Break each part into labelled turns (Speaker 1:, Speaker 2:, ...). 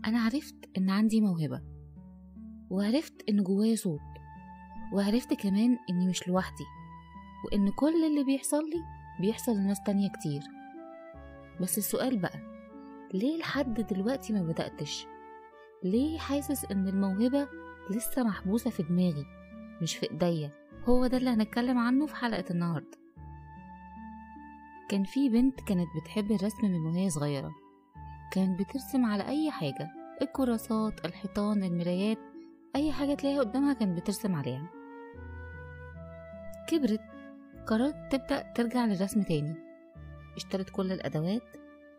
Speaker 1: أنا عرفت إن عندي موهبة، وعرفت إن جوايا صوت، وعرفت كمان إني مش لوحدي، وإن كل اللي بيحصل لي بيحصل لناس تانية كتير. بس السؤال بقى، ليه لحد دلوقتي ما بدأتش؟ ليه حاسس إن الموهبة لسه محبوسة في دماغي مش في إيديا؟ هو ده اللي هنتكلم عنه في حلقة النهاردة. كان في بنت كانت بتحب الرسم من وهي صغيرة، كانت بترسم على أي حاجة، الكراسات، الحيطان، المرايات، أي حاجة تلاقيها قدامها كانت بترسم عليها. كبرت، قررت تبدأ ترجع للرسم تاني، اشترت كل الأدوات،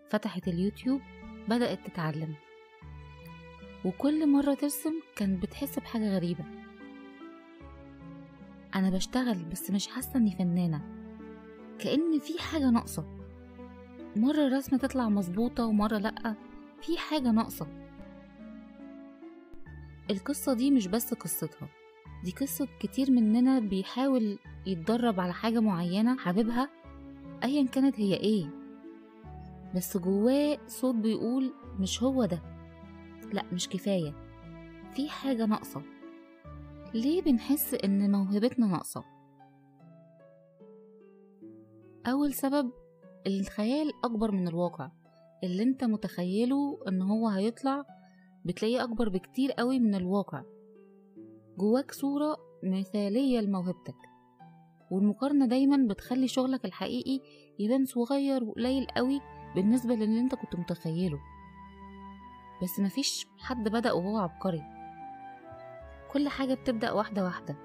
Speaker 1: فتحت اليوتيوب، بدأت تتعلم. وكل مرة ترسم كانت بتحس بحاجة غريبة، أنا بشتغل بس مش حاسة إني فنانة، كأن في حاجة ناقصة. مرة الرسمة تطلع مظبوطة ومرة لأ، في حاجة ناقصة. القصة دي مش بس قصتها، دي قصة كتير مننا بيحاول يتدرب على حاجة معينة حاببها أيا كانت هي ايه، بس جواه صوت بيقول مش هو ده، لأ مش كفاية، في حاجة ناقصة. ليه بنحس إن موهبتنا ناقصة؟ أول سبب، الخيال أكبر من الواقع. اللي انت متخيله إن هو هيطلع بتلاقيه أكبر بكتير قوي من الواقع. جواك صورة مثالية لموهبتك، والمقارنة دايما بتخلي شغلك الحقيقي يبان صغير وقليل قوي بالنسبة للي انت كنت متخيله. بس مفيش حد بدأ وهو عبقري، كل حاجة بتبدأ واحدة واحدة،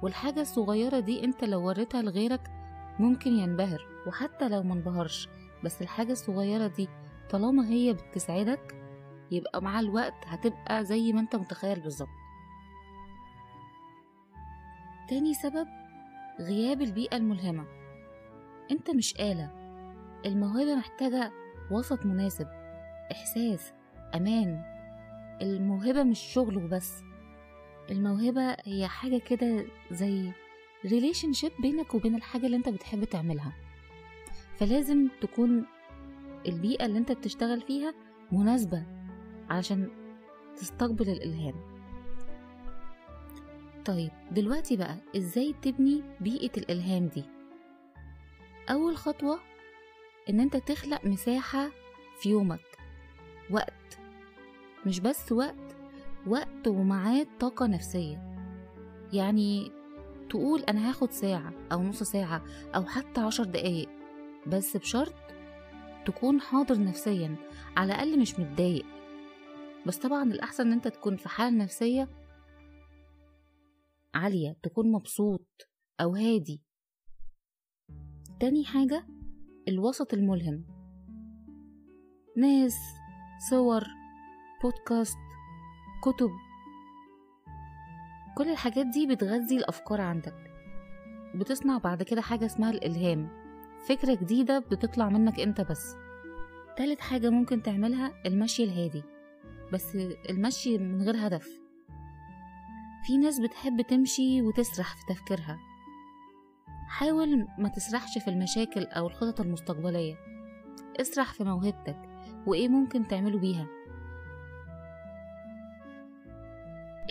Speaker 1: والحاجة الصغيرة دي انت لو وريتها لغيرك ممكن ينبهر، وحتى لو منبهرش بس الحاجة الصغيرة دي طالما هي بتسعدك يبقى مع الوقت هتبقى زي ما انت متخيل بالظبط. تاني سبب، غياب البيئة الملهمة. انت مش آلة، الموهبة محتاجة وسط مناسب، إحساس، أمان. الموهبة مش شغل وبس، الموهبة هي حاجة كده زي ريليشنشيب بينك وبين الحاجة اللي انت بتحب تعملها، فلازم تكون البيئة اللي انت بتشتغل فيها مناسبة علشان تستقبل الإلهام. طيب دلوقتي بقى ازاي تبني بيئة الإلهام دي؟ أول خطوة ان انت تخلق مساحة في يومك، وقت، مش بس وقت ومعاه طاقة نفسية. يعني تقول أنا هاخد ساعة أو نص ساعة أو حتى 10 دقايق، بس بشرط تكون حاضر نفسيا، على الأقل مش متضايق. بس طبعا الأحسن أن أنت تكون في حالة نفسية عالية، تكون مبسوط أو هادي. تاني حاجة، الوسط الملهم، ناس، صور، بودكاست، كتب، كل الحاجات دي بتغذي الأفكار عندك، بتصنع بعد كده حاجة اسمها الإلهام، فكرة جديدة بتطلع منك انت بس. تالت حاجة ممكن تعملها المشي الهادي، بس المشي من غير هدف. في ناس بتحب تمشي وتسرح في تفكيرها، حاول ما تسرحش في المشاكل أو الخطط المستقبلية، اسرح في موهبتك وإيه ممكن تعمله بيها.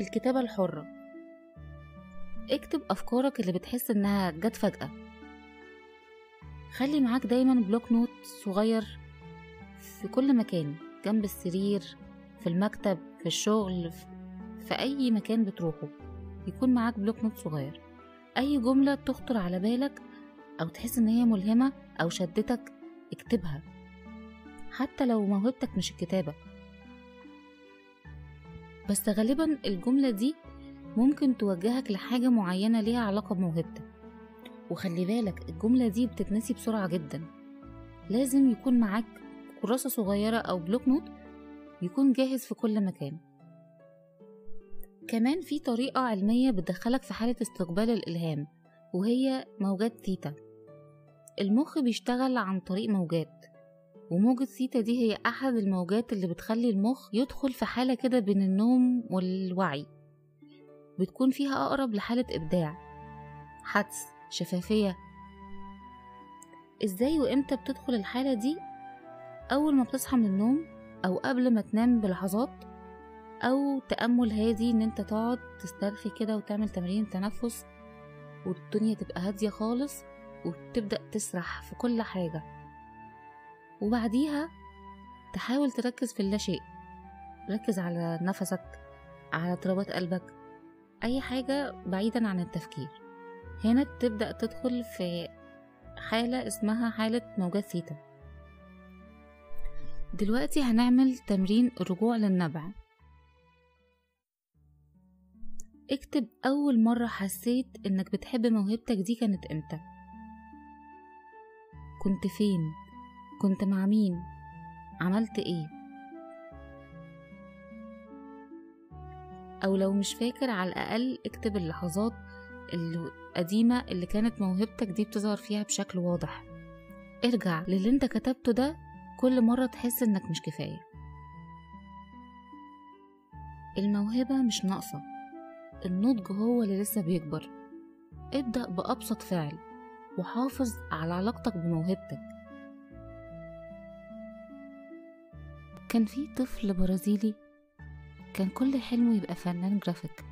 Speaker 1: الكتابة الحرة، اكتب أفكارك اللي بتحس إنها جت فجأة. خلي معاك دايما بلوك نوت صغير في كل مكان، جنب السرير، في المكتب، في الشغل، في أي مكان بتروحه يكون معاك بلوك نوت صغير. أي جملة تخطر على بالك أو تحس إن هي ملهمة أو شدتك اكتبها، حتى لو موهبتك مش الكتابة. بس غالبا الجملة دي ممكن توجهك لحاجة معينة ليها علاقة بموهبتك، وخلي بالك الجملة دي بتتنسي بسرعة جدا. لازم يكون معاك كراسة صغيرة أو بلوك نوت يكون جاهز في كل مكان. كمان في طريقة علمية بتدخلك في حالة استقبال الإلهام، وهي موجات ثيتا. المخ بيشتغل عن طريق موجات، وموجة ثيتا دي هي أحد الموجات اللي بتخلي المخ يدخل في حالة كده بين النوم والوعي، بتكون فيها أقرب لحالة إبداع، حدس، شفافية. إزاي وإمتى بتدخل الحالة دي؟ أول ما بتصحى من النوم أو قبل ما تنام بلحظات، أو تأمل هادي إن انت تقعد تسترخي كده وتعمل تمرين تنفس والدنيا تبقى هادية خالص وتبدأ تسرح في كل حاجة. وبعديها تحاول تركز في اللاشيء، ركز على نفسك، على ضربات قلبك، أي حاجة بعيدا عن التفكير. هنا تبدأ تدخل في حالة اسمها حالة موجات ثيتا. دلوقتي هنعمل تمرين الرجوع للنبع. اكتب أول مرة حسيت إنك بتحب موهبتك دي كانت امتى؟ كنت فين؟ كنت مع مين؟ عملت ايه؟ أو لو مش فاكر على الأقل اكتب اللحظات القديمة اللي كانت موهبتك دي بتظهر فيها بشكل واضح. ارجع للي انت كتبته ده كل مرة تحس انك مش كفاية. الموهبة مش ناقصة، النضج هو اللي لسه بيكبر. ابدأ بأبسط فعل وحافظ على علاقتك بموهبتك. كان في طفل برازيلي كان كل حلمه يبقى فنان جرافيك،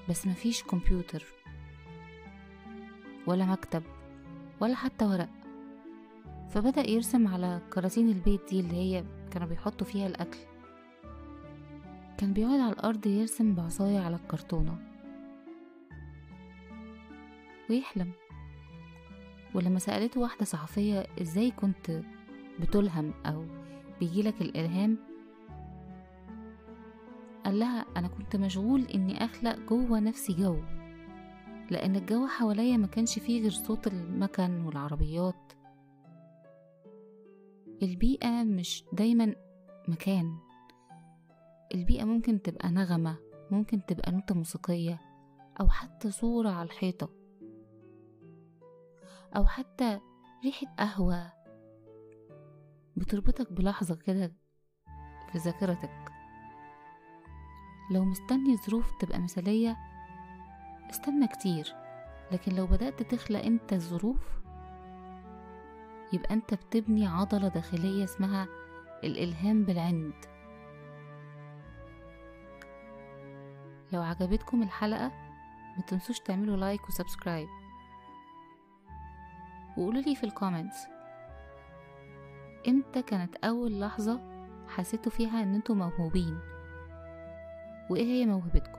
Speaker 1: بس مفيش كمبيوتر ولا مكتب ولا حتى ورق، فبدأ يرسم على كراتين البيت دي اللي هي كانوا بيحطوا فيها الأكل. كان بيقعد على الأرض يرسم بعصاية على الكرتونة ويحلم. ولما سألته واحدة صحفية ازاي كنت بتلهم أو بيجيلك الإلهام، قال لها أنا كنت مشغول إني أخلق جوه نفسي جو، لأن الجو حواليا ما كانش فيه غير صوت المكن والعربيات. البيئة مش دايما مكان، البيئة ممكن تبقى نغمة، ممكن تبقى نوتة موسيقية، أو حتى صورة على الحيطة، أو حتى ريحة قهوة بتربطك بلحظة كده في ذاكرتك. لو مستني ظروف تبقى مثالية استنى كتير، لكن لو بدأت تخلق انت الظروف يبقى انت بتبني عضلة داخلية اسمها الإلهام بالعند. لو عجبتكم الحلقة ما تنسوش تعملوا لايك وسبسكرايب، وقولوا لي في الكومنتس امتى كانت أول لحظة حسيتوا فيها ان انتوا موهوبين، وايه هي موهبتكم.